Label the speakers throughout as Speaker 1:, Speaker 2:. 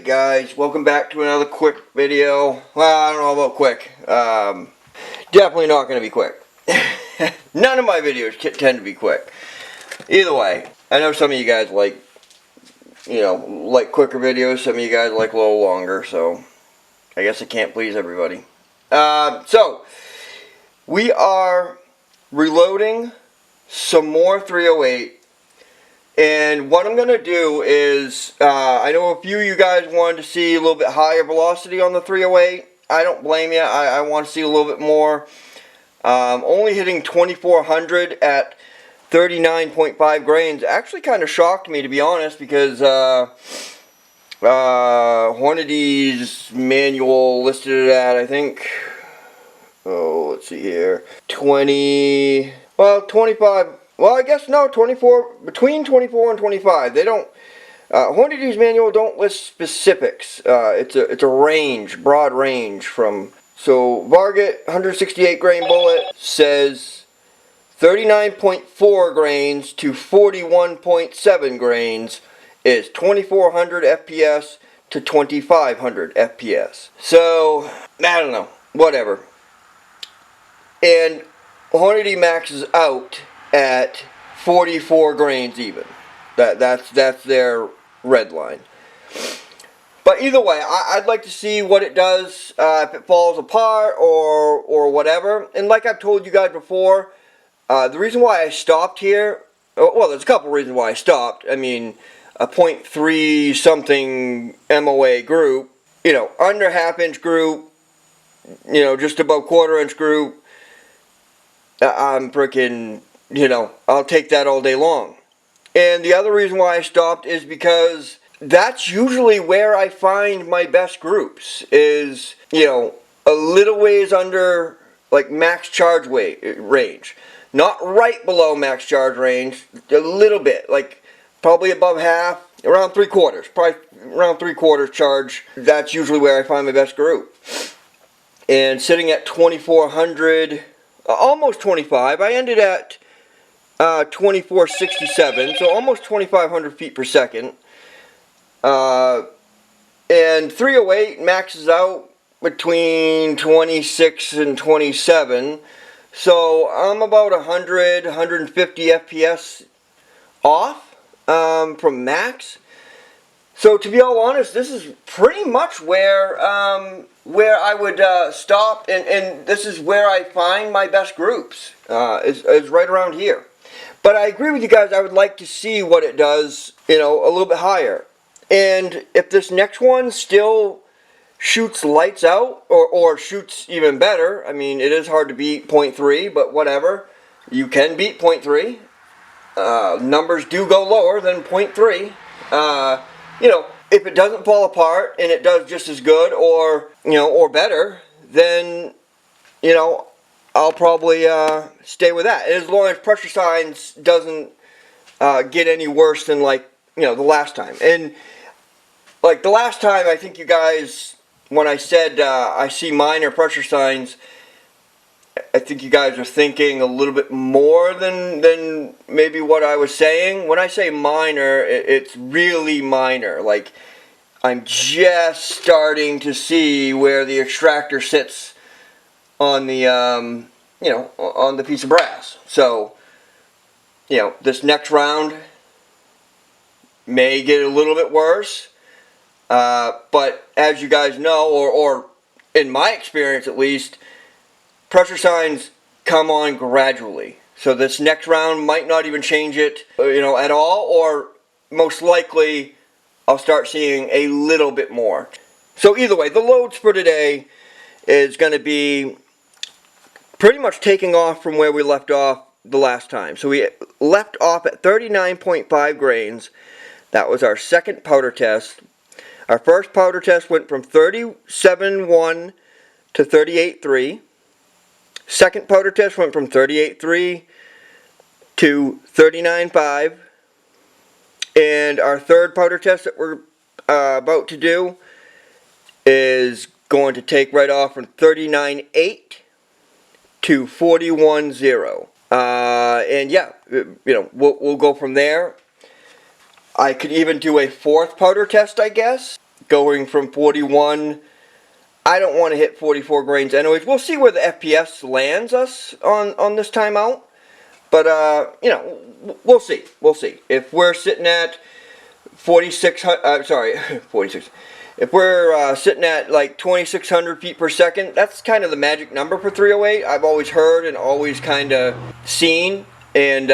Speaker 1: guys, welcome back to another quick video. Well, I don't know about quick. Definitely not going to be quick. None of my videos tend to be quick. Either way, I know some of you guys like quicker videos. Some of you guys like a little longer, so I guess I can't please everybody. So we are reloading some more 308. And what I'm going to do is, I know a few of you guys wanted to see a little bit higher velocity on the 308. I don't blame you. I want to see a little bit more. Only hitting 2400 at 39.5 grains actually kind of shocked me, to be honest, because Hornady's manual listed it at, I think, let's see here, 25. Well, I guess no, 24, between 24 and 25. They don't, Hornady's manual don't list specifics. It's a range, broad range from, so Varget 168 grain bullet says 39.4 grains to 41.7 grains is 2400 FPS to 2500 FPS. So, I don't know, whatever. And Hornady maxes out at 44 grains even. That's their red line. But either way, I'd like to see what it does if it falls apart or whatever. And like I've told you guys before, the reason why I stopped here, well, there's a couple reasons why I stopped. I mean, a 0.3 something MOA group, under half-inch group, just above quarter-inch group, I'm freaking, I'll take that all day long. And the other reason why I stopped is because that's usually where I find my best groups, is, a little ways under, like, max charge range. Not right below max charge range, a little bit, like, probably above half, around 3/4, probably around 3/4 charge. That's usually where I find my best group. And sitting at 2400, almost 25, I ended at 2467, so almost 2500 feet per second. And 308 maxes out between 26 and 27, so I'm about 150 FPS off from max. So to be all honest, this is pretty much where I would stop, and this is where I find my best groups, is right around here. But I agree with you guys, I would like to see what it does, a little bit higher. And if this next one still shoots lights out, or shoots even better, I mean, it is hard to beat 0.3, but whatever. You can beat 0.3. Numbers do go lower than 0.3. If it doesn't fall apart and it does just as good or better, then, I'll probably stay with that. And as long as pressure signs doesn't get any worse than, like, the last time. And, like, the last time, I think you guys, when I said I see minor pressure signs, I think you guys are thinking a little bit more than maybe what I was saying. When I say minor, it's really minor. Like, I'm just starting to see where the extractor sits on the, on the piece of brass. So, this next round may get a little bit worse. But as you guys know, or in my experience at least, pressure signs come on gradually. So this next round might not even change it, at all, or most likely I'll start seeing a little bit more. So either way, the loads for today is going to be pretty much taking off from where we left off the last time. So we left off at 39.5 grains. That was our second powder test. Our first powder test went from 37.1 to 38.3. Second powder test went from 38.3 to 39.5. And our third powder test that we're about to do is going to take right off from 39.8 to 41.0. And yeah, we'll go from there. I could even do a fourth powder test, I guess, going from 41. I don't want to hit 44 grains anyways. We'll see where the FPS lands us on this timeout. But, you know, we'll see. We'll see. If we're sitting at 46, if we're sitting at like 2,600 feet per second, that's kind of the magic number for 308. I've always heard and always kind of seen. And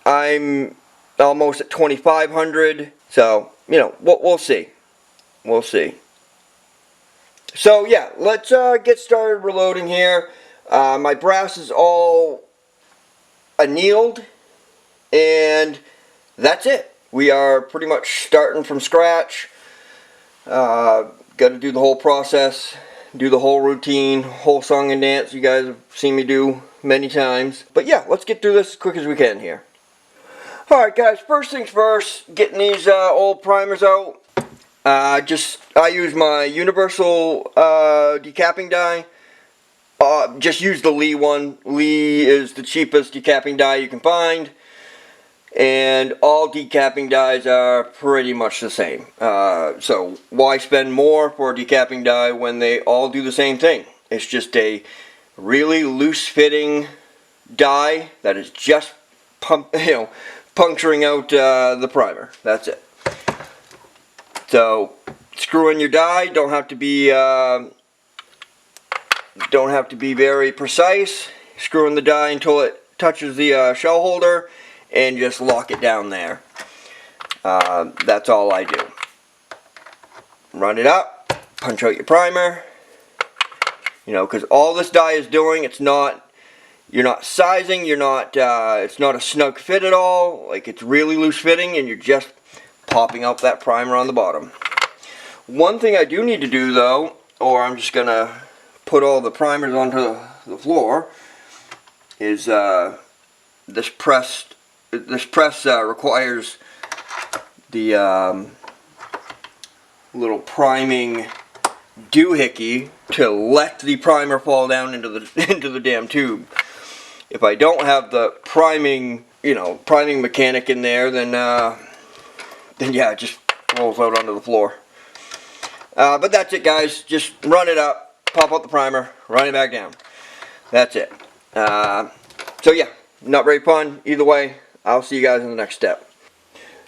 Speaker 1: I'm almost at 2,500. So, you know, we'll see. We'll see. So yeah, let's get started reloading here. My brass is all annealed, and that's it. We are pretty much starting from scratch. Got to do the whole process, do the whole routine, whole song and dance you guys have seen me do many times. But yeah, let's get through this as quick as we can here. Alright guys, first things first, getting these old primers out. I use my universal decapping die. Just use the Lee one. Lee is the cheapest decapping die you can find. And all decapping dies are pretty much the same. So why spend more for a decapping die when they all do the same thing? It's just a really loose fitting die that is just puncturing out the primer. That's it. So screw in your die. Don't have to be very precise. Screw in the die until it touches the shell holder, and just lock it down there. That's all I do. Run it up, punch out your primer. You know, because all this die is doing, you're not sizing, it's not a snug fit at all. Like, it's really loose fitting, and you're just popping out that primer on the bottom. One thing I do need to do though, or I'm just gonna put all the primers onto the floor, is this press requires the little priming doohickey to let the primer fall down into the damn tube. If I don't have the priming mechanic in there, then yeah, it just rolls out onto the floor. But that's it, guys. Just run it up, pop out the primer, run it back down. That's it. So yeah, not very fun. Either way, I'll see you guys in the next step.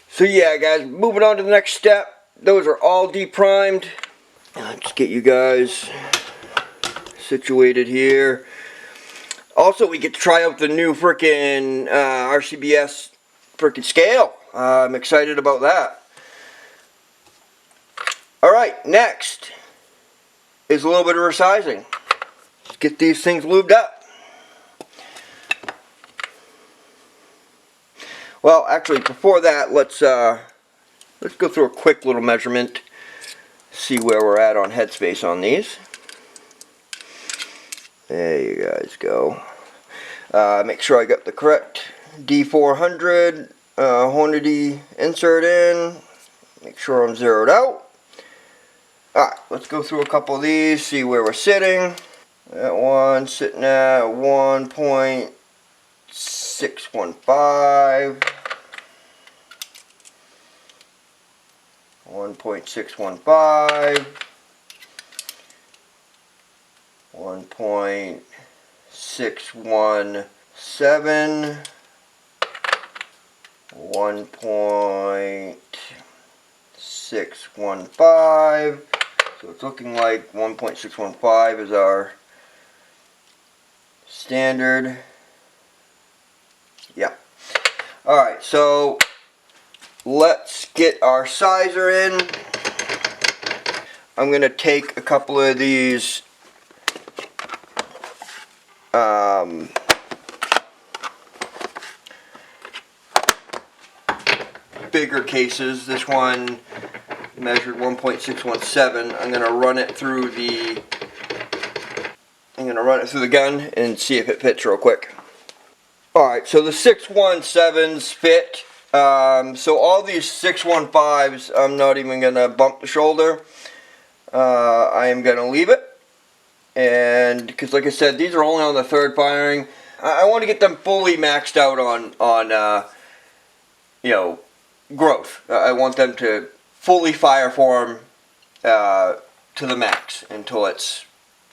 Speaker 1: So yeah, guys, moving on to the next step. Those are all deprimed. Let's get you guys situated here. Also, we get to try out the new frickin' RCBS frickin' scale. I'm excited about that. Alright, next is a little bit of resizing. Let's get these things lubed up. Well, actually, before that, let's go through a quick little measurement. See where we're at on headspace on these. There you guys go. Make sure I got the correct D400 Hornady insert in. Make sure I'm zeroed out. Alright, let's go through a couple of these, see where we're sitting. That one sitting at 1.615. 1.615. 1.617. 1.615. So it's looking like 1.615 is our standard. Yeah. Alright, so let's get our sizer in. I'm going to take a couple of these bigger cases. This one measured 1.617. I'm going to run it through the gun and see if it fits real quick. Alright, so the 617s fit. So all these 615s, I'm not even going to bump the shoulder. I am going to leave it. And because, like I said, these are only on the third firing. I want to get them fully maxed out on you know, growth. I want them to fully fire form to the max until it's,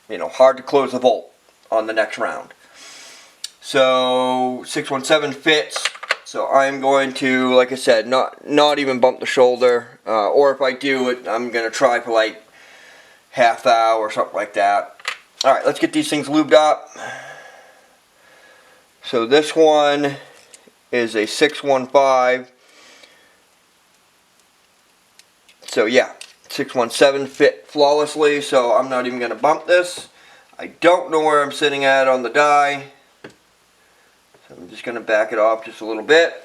Speaker 1: you know, hard to close the bolt on the next round. So 617 fits. So I'm going to, like I said, not even bump the shoulder, or if I do it, I'm going to try for like half thou or something like that. Alright, let's get these things lubed up. So this one is a 615. So yeah, 617 fit flawlessly, so I'm not even going to bump this. I don't know where I'm sitting at on the die, so I'm just going to back it off just a little bit.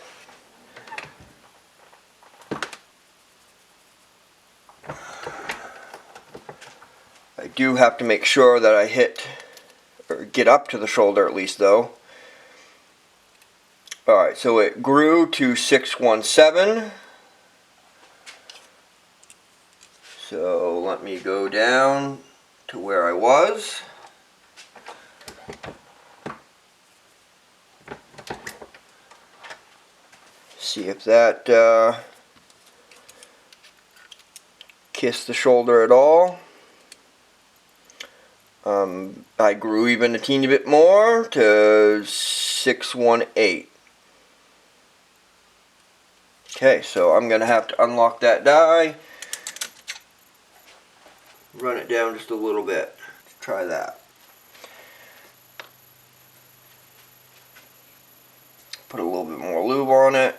Speaker 1: I do have to make sure that I hit, or get up to the shoulder at least though. Alright, so it grew to 617. So let me go down to where I was. See if that kissed the shoulder at all. I grew even a teeny bit more to 618. Okay, so I'm going to have to unlock that die. Run it down just a little bit. Let's try that. Put a little bit more lube on it.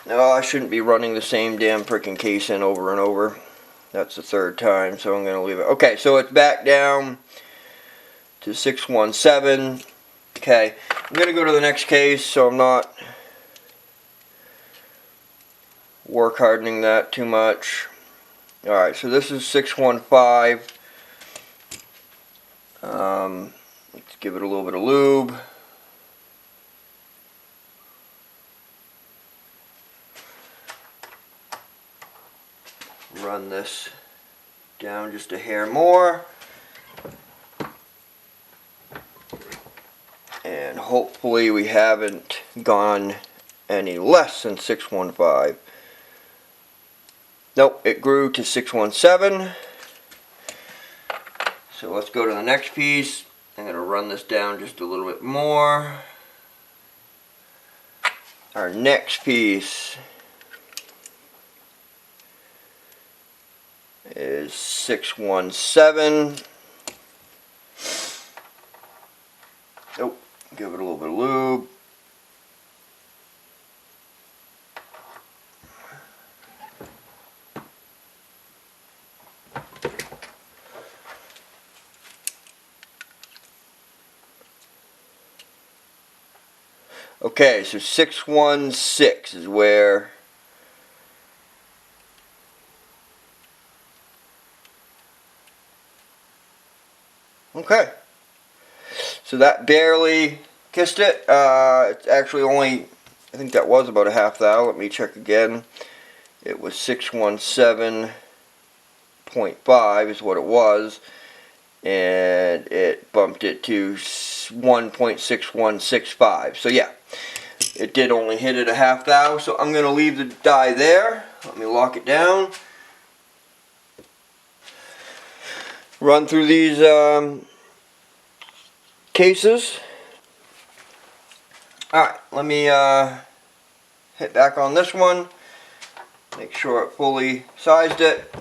Speaker 1: No, I shouldn't be running the same damn freaking case in over and over. That's the third time, so I'm going to leave it. Okay, so it's back down to 617. Okay, I'm going to go to the next case so I'm not work hardening that too much. Alright, so this is 615. Let's give it a little bit of lube. Run this down just a hair more. And hopefully we haven't gone any less than 615. Nope, it grew to 617. So let's go to the next piece. I'm going to run this down just a little bit more. Our next piece is 617. Oh, give it a little bit of lube. Okay, so 616 is where okay. So that barely kissed it. It's actually only, I think that was about a half thou. Let me check again. It was 617.5 is what it was. And it bumped it to 1.6165. So yeah, it did only hit it a half thou. So I'm going to leave the die there. Let me lock it down. Run through these cases. Alright, let me hit back on this one. Make sure it fully sized it.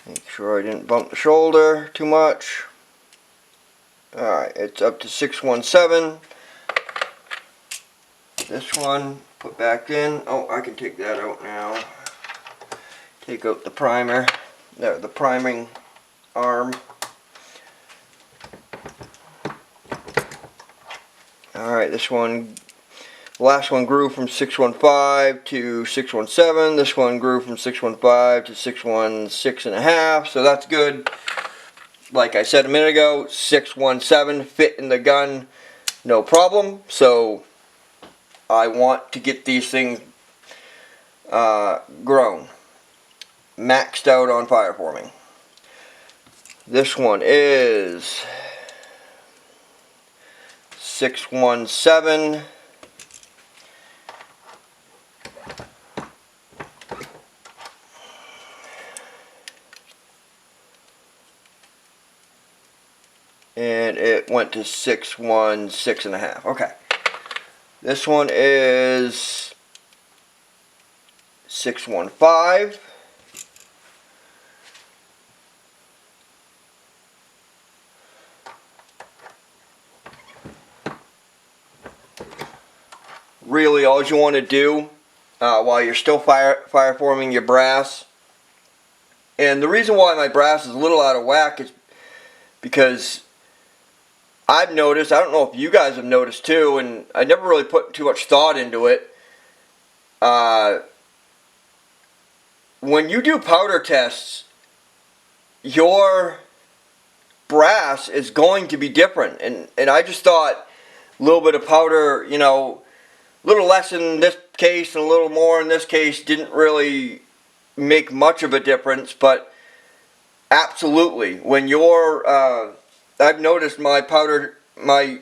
Speaker 1: Make sure I didn't bump the shoulder too much. Alright, it's up to 617. This one, put back in. Oh, I can take that out now. Take out the primer. There, the priming arm. Alright, this one, the last one grew from 615 to 617. This one grew from 615 to 616.5. So that's good. Like I said a minute ago, 617 fit in the gun, no problem. So I want to get these things grown, maxed out on fire forming. This one is 617. And it went to 616.5. Okay. This one is 615. Really, all you want to do while you're still fire forming your brass, and the reason why my brass is a little out of whack is because I've noticed, I don't know if you guys have noticed too, and I never really put too much thought into it. When you do powder tests, your brass is going to be different, and I just thought a little bit of powder, you know, a little less in this case and a little more in this case didn't really make much of a difference, but absolutely, when you're, I've noticed my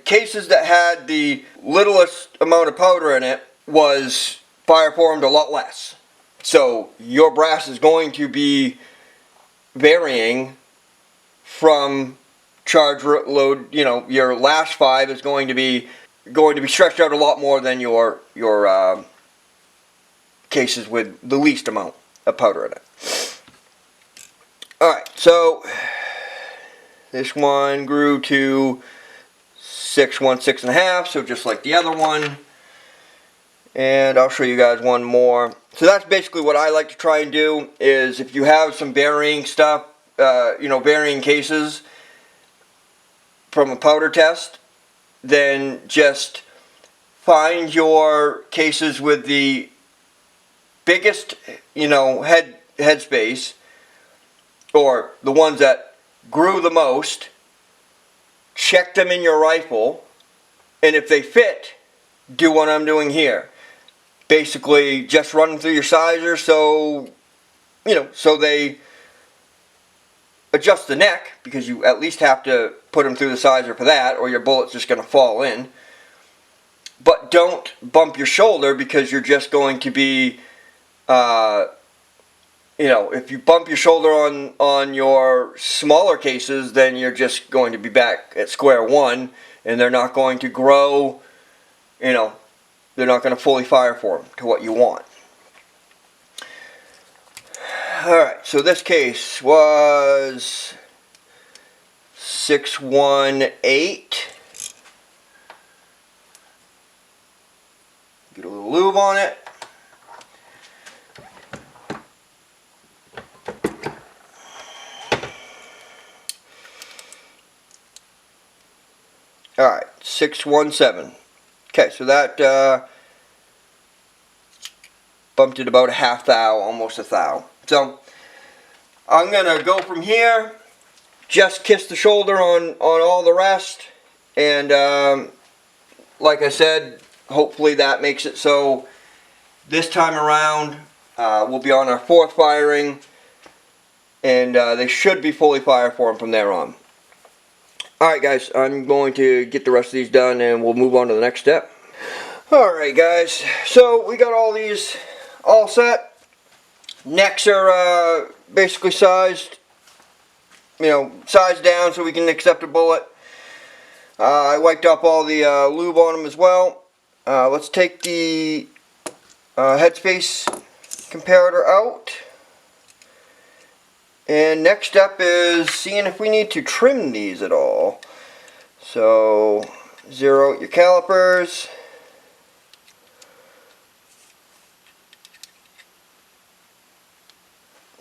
Speaker 1: cases that had the littlest amount of powder in it was fire formed a lot less. So your brass is going to be varying from charge load, you know, your last 5 is going to be stretched out a lot more than your cases with the least amount of powder in it. Alright, so this one grew to 616.5, so just like the other one. And I'll show you guys one more. So that's basically what I like to try and do, is if you have some varying stuff, you know, varying cases from a powder test, then just find your cases with the biggest, you know, head space, or the ones that grew the most. Check them in your rifle, and if they fit, do what I'm doing here. Basically, just run them through your sizer, so you know, so they adjust the neck, because you at least have to put them through the sizer for that, or your bullet's just going to fall in. But don't bump your shoulder, because you're just going to be, you know, if you bump your shoulder on your smaller cases, then you're just going to be back at square one, and they're not going to grow, you know, they're not going to fully fire form to what you want. Alright, so this case was 618. Get a little lube on it. Alright, 617. Okay, so that bumped it about a half thou, almost a thou. So I'm going to go from here, just kiss the shoulder on all the rest, and like I said, hopefully that makes it so this time around we'll be on our 4th firing, and they should be fully fire formed from there on. Alright guys, I'm going to get the rest of these done and we'll move on to the next step. Alright guys, so we got all these all set. Necks are basically sized, you know, sized down so we can accept a bullet. I wiped off all the lube on them as well. Let's take the headspace comparator out. And next step is seeing if we need to trim these at all. So zero out your calipers.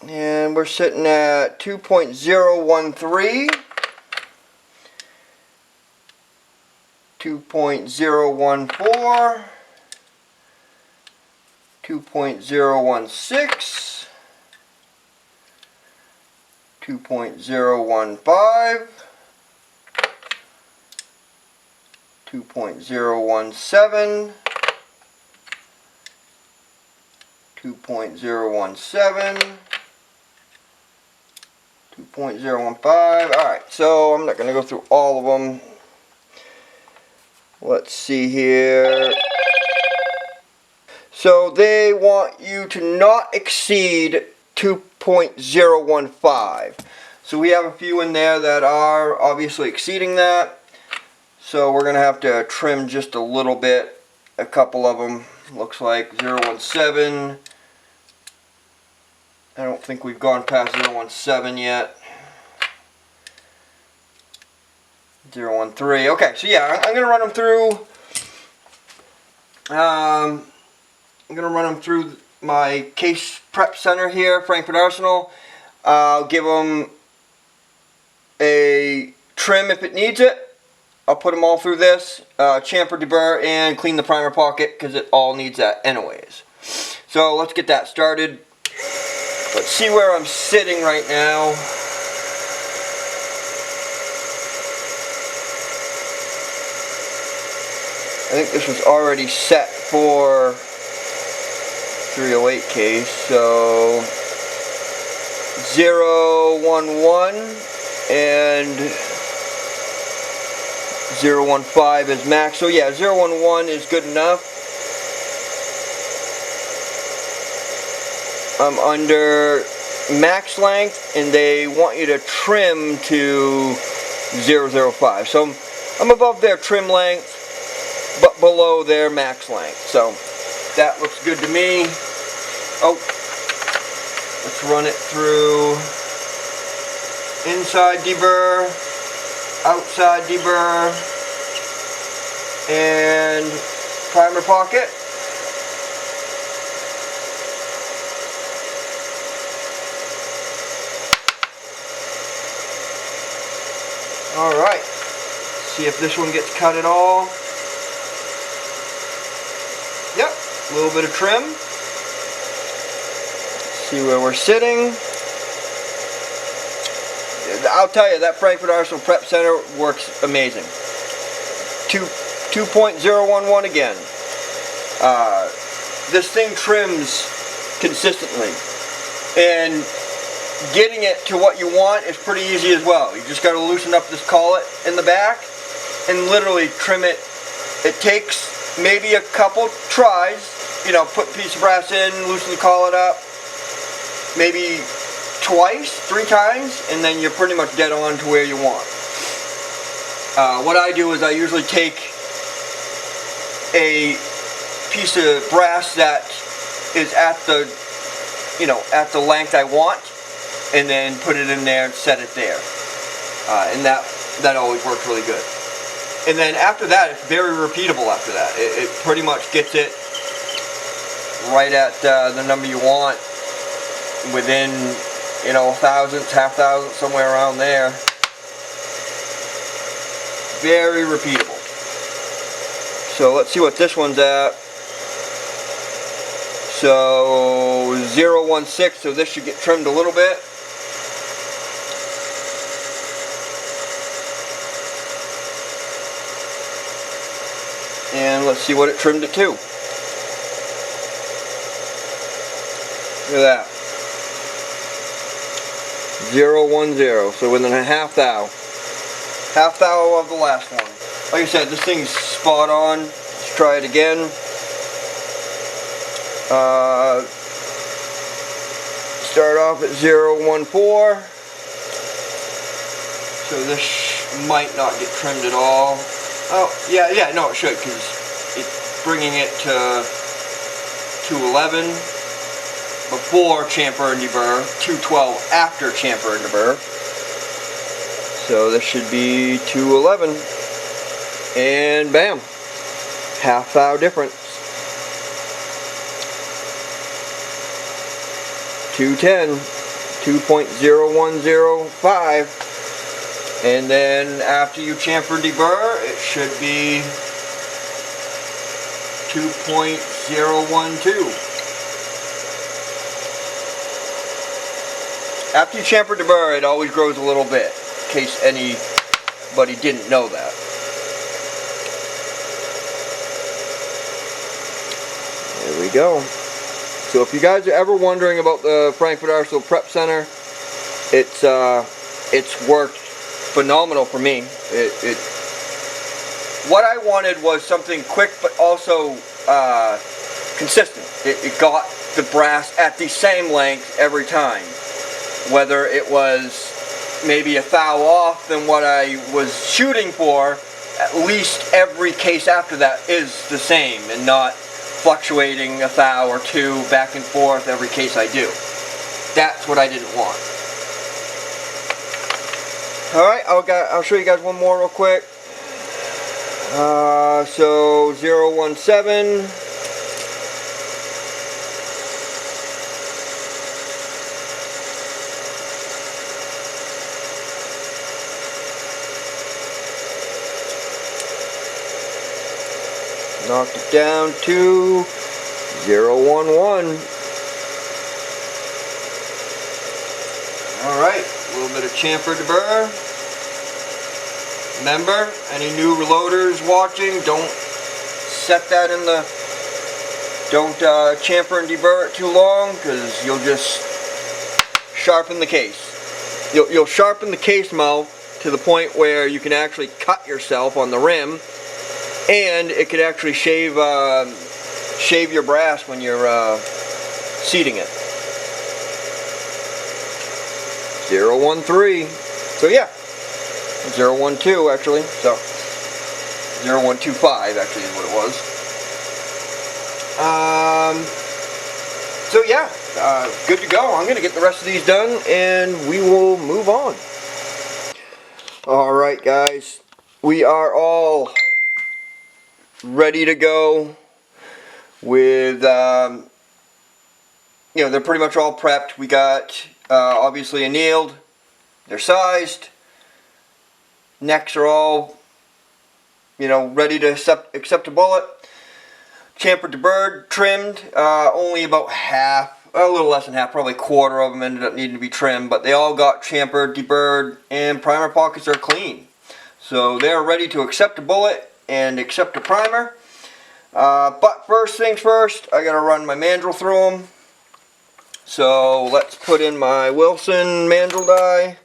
Speaker 1: And we're sitting at 2.013. 2.014. 2.016. 2.015. 2.017. 2.017. 2.015. Alright, so I'm not going to go through all of them. Let's see here. So they want you to not exceed 2.015. So we have a few in there that are obviously exceeding that. So we're going to have to trim just a little bit. A couple of them. Looks like 017. I don't think we've gone past 017 yet. 013. Okay, so yeah, I'm going to run them through. I'm going to run them through my case prep center here, Frankfurt Arsenal. I'll give them a trim if it needs it. I'll put them all through this, chamfer, deburr, and clean the primer pocket because it all needs that anyways. So let's get that started. Let's see where I'm sitting right now. I think this was already set for 308 case, so 011 and 015 is max. So yeah, 011 is good enough. I'm under max length and they want you to trim to 005. So I'm above their trim length but below their max length. So that looks good to me. Oh, let's run it through inside deburr, outside deburr, and primer pocket. Alright, see if this one gets cut at all. Yep, a little bit of trim. See where we're sitting. I'll tell you, that Frankfurt Arsenal Prep Center works amazing. 2.011 again. This thing trims consistently. And getting it to what you want is pretty easy as well. You just got to loosen up this collet in the back and literally trim it. It takes maybe a couple tries. You know, put a piece of brass in, loosen the collet up. Maybe twice, 3 times, and then you're pretty much dead on to where you want. What I do is I usually take a piece of brass that is at the, you know, at the length I want, and then put it in there and set it there. And that always works really good. And then after that, it's very repeatable after that. It pretty much gets it right at the number you want within, you know, thousandths, half thousandths, somewhere around there. Very repeatable. So let's see what this one's at. So 016, so this should get trimmed a little bit. And let's see what it trimmed it to. Look at that. 010, so within a half thou. Half thou of the last one. Like I said, this thing's spot on. Let's try it again. Start off at 014. So this might not get trimmed at all. Oh, yeah, no, it should, because it's bringing it to 211 before chamfer and deburr, 212 after chamfer and deburr. So this should be 211. And bam, half thou difference. 210, 2.0105. And then after you chamfer and deburr, it should be 2.012. After you chamfer and deburr, it always grows a little bit, in case anybody didn't know that. There we go. So if you guys are ever wondering about the Frankfurt Arsenal Prep Center, it's worked phenomenal for me. what I wanted was something quick but also consistent. It got the brass at the same length every time. Whether it was maybe a thou off than what I was shooting for, at least every case after that is the same and not fluctuating a thou or two back and forth every case I do. That's what I didn't want. Alright, I'll show you guys one more real quick. So 017. Knocked it down to 011. Alright, a little bit of chamfer de burr. Remember, any new reloaders watching, don't set that in the, don't chamfer and deburr it too long, because you'll just sharpen the case. You'll sharpen the case mouth to the point where you can actually cut yourself on the rim, and it could actually shave your brass when you're seating it. 013. So yeah, 012 actually. So 0125 actually is what it was. So yeah, good to go. I'm gonna get the rest of these done, and we will move on. All right, guys, we are all ready to go with, you know, they're pretty much all prepped. We got, obviously annealed, they're sized, necks are all, you know, ready to accept a bullet, chamfered deburred, trimmed, only about half, a little less than half, probably a quarter of them ended up needing to be trimmed, but they all got chamfered, deburred, and primer pockets are clean. So they're ready to accept a bullet and accept a primer. But first things first, I gotta run my mandrel through them. So let's put in my Wilson mandrel die.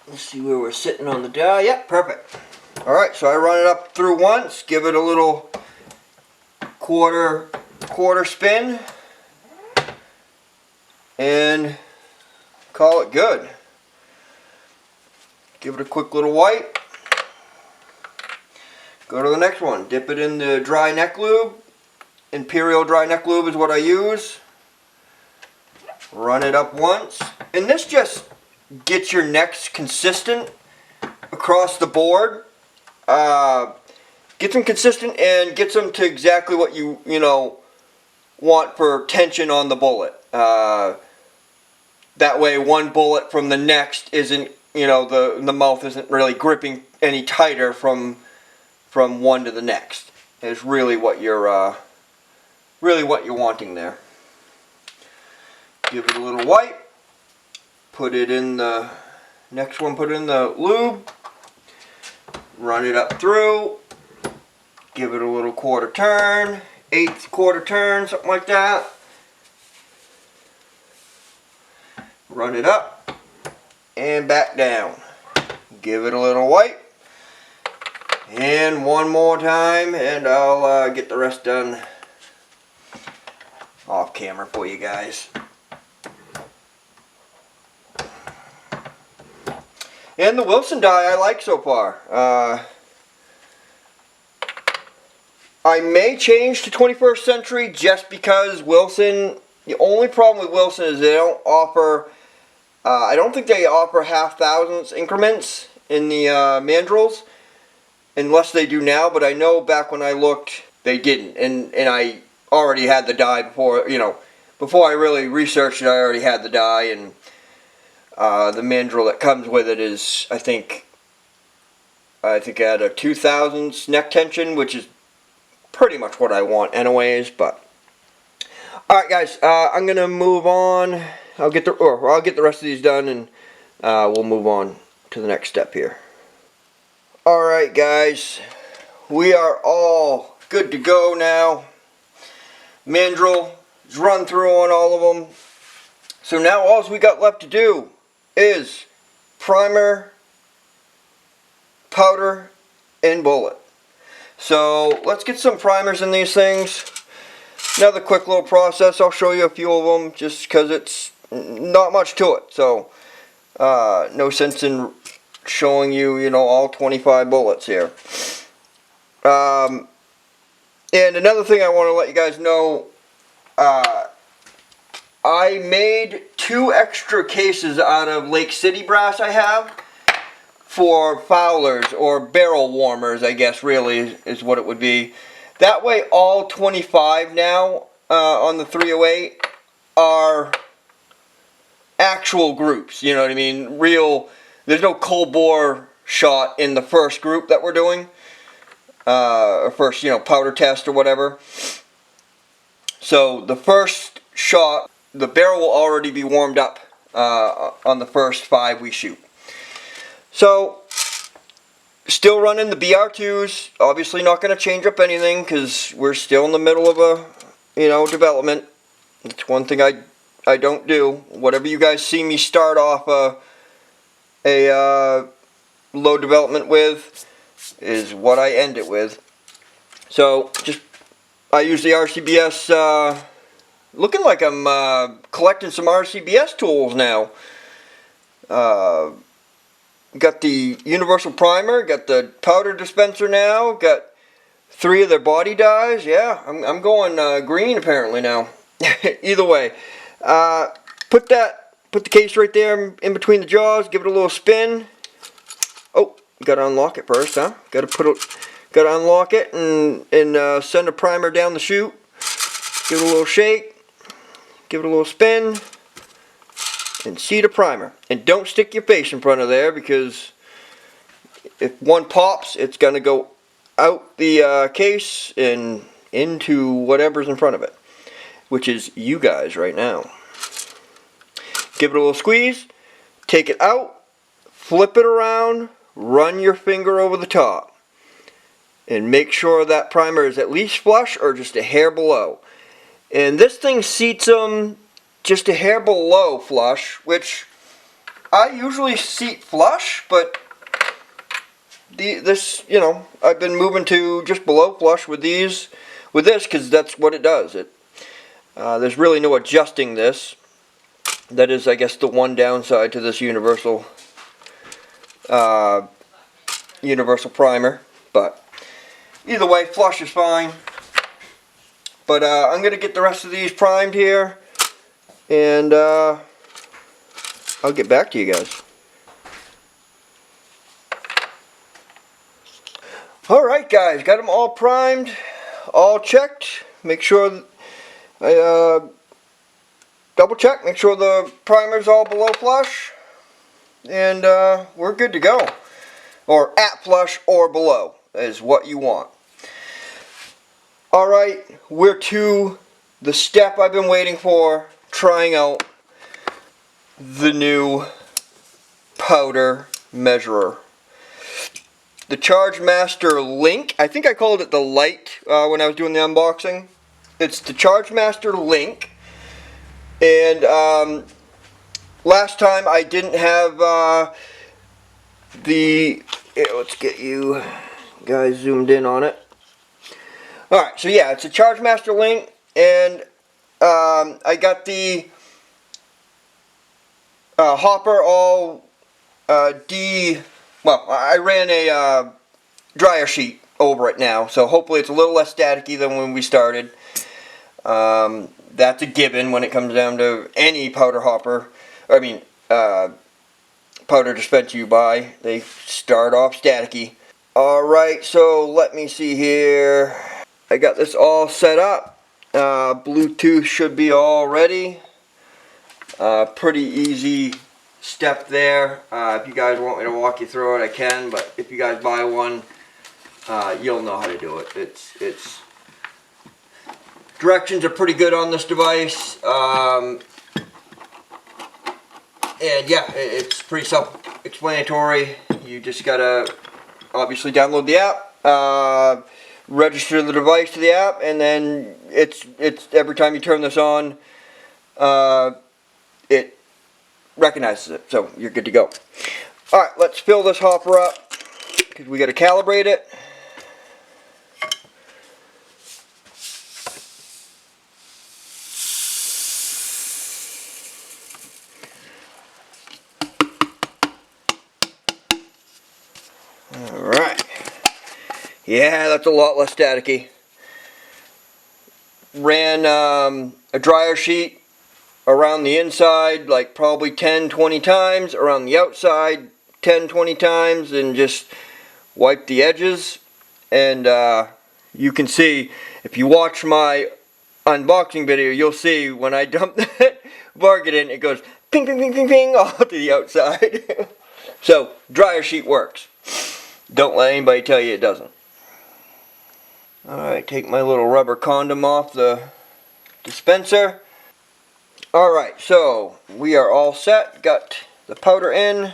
Speaker 1: Let's see where we're sitting on the die. Yep, perfect. Alright, so I run it up through once, give it a little quarter spin, and call it good. Give it a quick little wipe. Go to the next one. Dip it in the dry neck lube. Imperial dry neck lube is what I use. Run it up once. And this just get your necks consistent across the board. Get them consistent and gets them to exactly what you know want for tension on the bullet. That way one bullet from the next isn't, you know, the mouth isn't really gripping any tighter from one to the next. Is really what you're wanting there. Give it a little wipe. Put it in the next one, put it in the lube, run it up through, give it a little quarter turn, eighth quarter turn, something like that. Run it up and back down. Give it a little wipe, and one more time, and I'll get the rest done off camera for you guys. And the Wilson die I like so far. I may change to 21st Century just because Wilson, the only problem with Wilson is they don't offer, I don't think they offer half thousandths increments in the mandrels, unless they do now, but I know back when I looked they didn't, and I already had the die before, you know, before I really researched it. I already had the die, and the mandrel that comes with it is, I think I had a 2000s neck tension, which is pretty much what I want anyways, but Alright guys, I'm gonna move on. I'll get the rest of these done, and we'll move on to the next step here. Alright guys, we are all good to go now. Mandrel is run through on all of them. So now all we got left to do is primer, powder, and bullet. So let's get some primers in these things. Another quick little process. I'll show you a few of them just because it's not much to it. So no sense in showing you, all 25 bullets here. And another thing I want to let you guys know, I made 2 extra cases out of Lake City brass I have for fowlers, or barrel warmers, I guess really is what it would be. That way all 25 now on the 308 are actual groups, you know what I mean? Real, there's no cold bore shot in the first group that we're doing. Or first, powder test or whatever. So the first shot, the barrel will already be warmed up on the first 5 we shoot. So still running the BR2s. Obviously not going to change up anything because we're still in the middle of a development. It's one thing I don't do. Whatever you guys see me start off a low development with is what I end it with. So I use the RCBS, looking like I'm collecting some RCBS tools now. Got the universal primer, got the powder dispenser now, got 3 of their body dyes. Yeah, I'm going green apparently now. Either way, put the case right there in between the jaws, give it a little spin. Oh, gotta unlock it first, huh? Gotta unlock it and send a primer down the chute. Give it a little shake, give it a little spin, and seed a primer. And don't stick your face in front of there, because if one pops, it's gonna go out the case and into whatever's in front of it, which is you guys right now. Give it a little squeeze, take it out, flip it around, run your finger over the top, and make sure that primer is at least flush or just a hair below. And this thing seats them just a hair below flush, which I usually seat flush, but this, I've been moving to just below flush with this, because that's what it does. There's really no adjusting this. That is, I guess, the one downside to this universal primer. But either way, flush is fine. But I'm going to get the rest of these primed here, and I'll get back to you guys. Alright guys, got them all primed, all checked. Make sure I double check, make sure the primer's all below flush, and we're good to go. Or at flush or below is what you want. Alright, we're to the step I've been waiting for, trying out the new powder measurer. The Chargemaster Link. I think I called it the Light when I was doing the unboxing. It's the Chargemaster Link. And last time I didn't have let's get you guys zoomed in on it. Alright, so yeah, it's a Chargemaster Link, and I got the hopper all well, I ran a dryer sheet over it now, so hopefully it's a little less staticky than when we started. That's a given when it comes down to any powder hopper, powder dispenser you buy. They start off staticky. Alright, so let me see here. I got this all set up. Bluetooth should be all ready. Pretty easy step there. If you guys want me to walk you through it, I can, but if you guys buy one, you'll know how to do it. It's Directions are pretty good on this device. And yeah, it's pretty self-explanatory. You just gotta obviously download the app, register the device to the app, and then it's every time you turn this on, it recognizes it, so you're good to go. All right, let's fill this hopper up because we got to calibrate it. Alright. Yeah, that's a lot less staticky. Ran a dryer sheet around the inside like probably 10-20 times, around the outside 10-20 times, and just wipe the edges. And you can see, if you watch my unboxing video, you'll see when I dump that Varget in, it goes ping ping ping ping ping all to the outside. So dryer sheet works. Don't let anybody tell you it doesn't. Alright, take my little rubber condom off the dispenser. Alright, so we are all set. Got the powder in.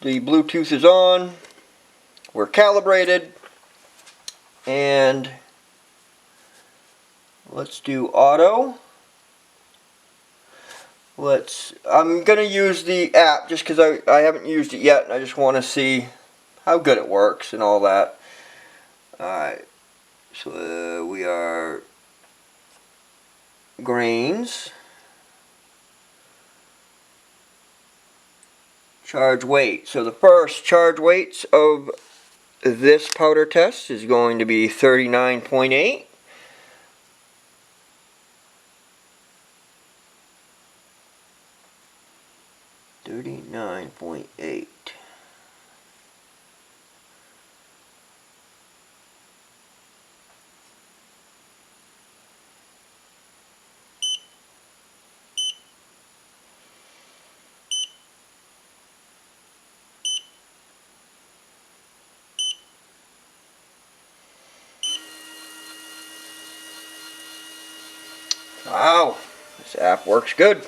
Speaker 1: The Bluetooth is on. We're calibrated. And let's do auto. I'm going to use the app just because I haven't used it yet, and I just want to see how good it works and all that. Alright, so we are grains, charge weight. So the first charge weights of this powder test is going to be 39.8. Wow, this app works good.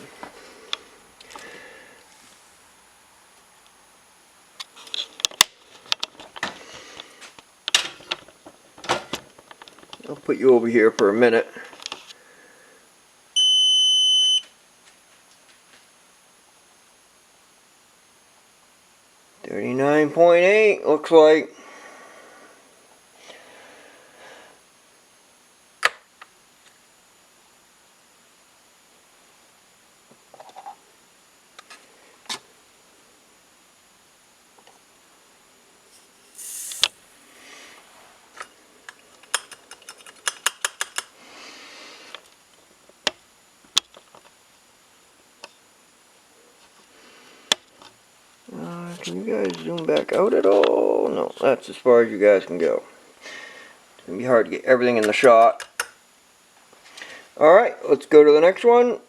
Speaker 1: I'll put you over here for a minute. $39.8 looks like. Can you guys zoom back out at all? No, that's as far as you guys can go. It's going to be hard to get everything in the shot. Alright, let's go to the next one.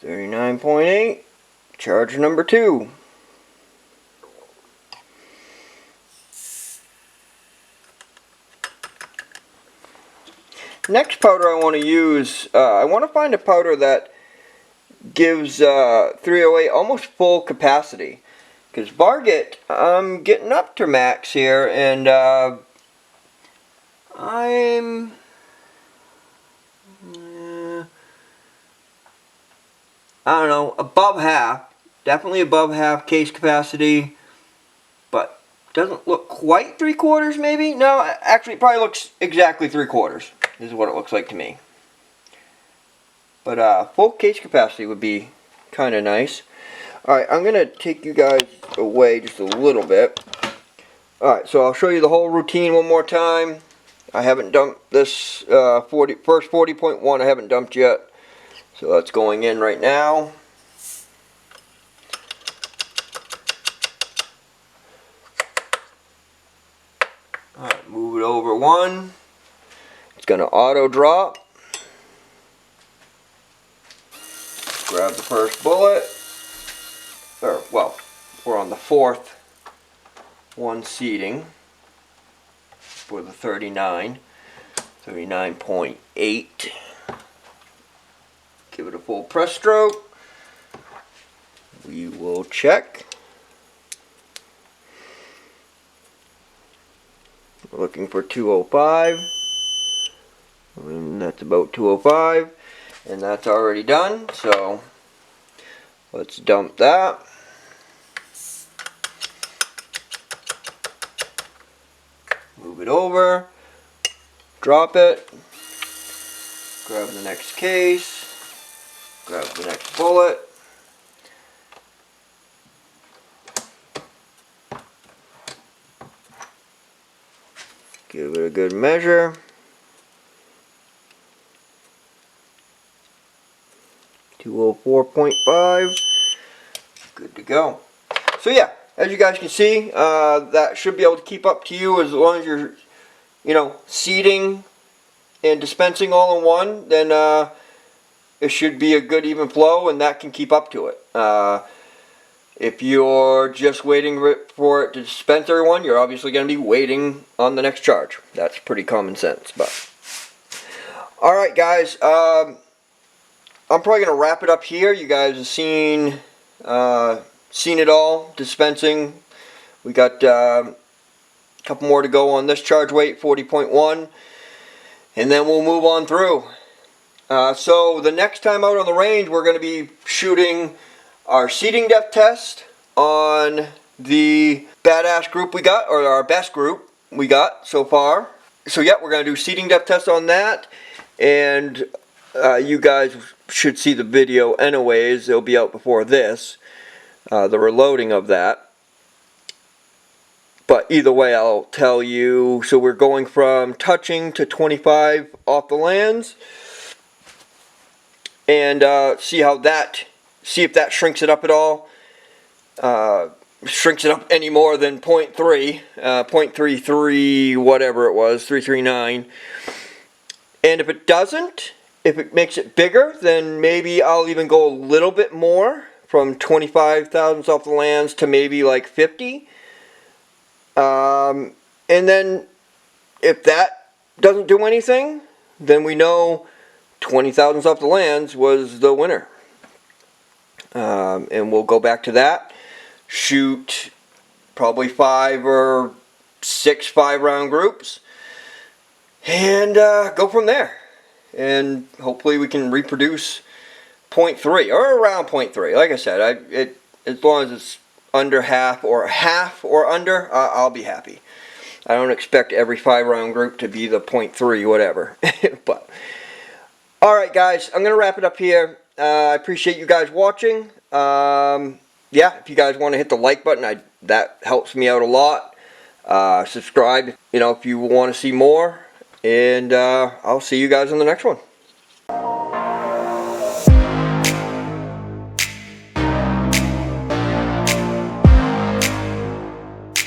Speaker 1: $39.8, charge number 2. Next powder I want to use, I want to find a powder that gives 308 almost full capacity. Because Varget, I'm getting up to max here, and I'm I don't know, above half, definitely above half case capacity, but doesn't look quite 3/4 maybe. No, actually it probably looks exactly 3/4. This is what it looks like to me. But full case capacity would be kind of nice. Alright, I'm going to take you guys away just a little bit. Alright, so I'll show you the whole routine one more time. I haven't dumped this first 40.1, I haven't dumped yet. So that's going in right now. Alright, move it over one. It's going to auto drop. Grab the first bullet. Or, well, we're on the fourth one seating for the 39.8. Give it a full press stroke. We will check. We're looking for 205. And that's about 205. And that's already done. So let's dump that. Move it over. Drop it. Grab the next case. Grab the next bullet. Give it a good measure. .204.5. Good to go. So yeah, as you guys can see, that should be able to keep up to you as long as you're, seating and dispensing all in one. Then it should be a good even flow, and that can keep up to it. If you're just waiting for it to dispense everyone, you're obviously going to be waiting on the next charge. That's pretty common sense. But alright guys, I'm probably going to wrap it up here. You guys have seen it all, dispensing. We got a couple more to go on this charge weight, 40.1, and then we'll move on through. So the next time out on the range, we're going to be shooting our seating depth test on the badass group we got, or our best group we got so far. So yeah, we're going to do seating depth test on that, and you guys should see the video anyways. It'll be out before this, the reloading of that. But either way, I'll tell you. So we're going from touching to 25 off the lands, and see if that shrinks it up at all. Shrinks it up any more than 0.3, 0.33, whatever it was, 339. And if it doesn't, if it makes it bigger, then maybe I'll even go a little bit more, from 25 thousandths off the lands to maybe like 50. And then if that doesn't do anything, then we know 20 thousandths off the lands was the winner. And we'll go back to that, shoot probably 5 or 6 5-round groups, and go from there. And hopefully we can reproduce 0.3 or around 0.3. Like I said, as long as it's under half or under, I'll be happy. I don't expect every 5-round group to be the 0.3 whatever. But alright guys, I'm going to wrap it up here. I appreciate you guys watching. Yeah, if you guys want to hit the like button, that helps me out a lot. Subscribe, if you want to see more. And I'll see you guys in the next one.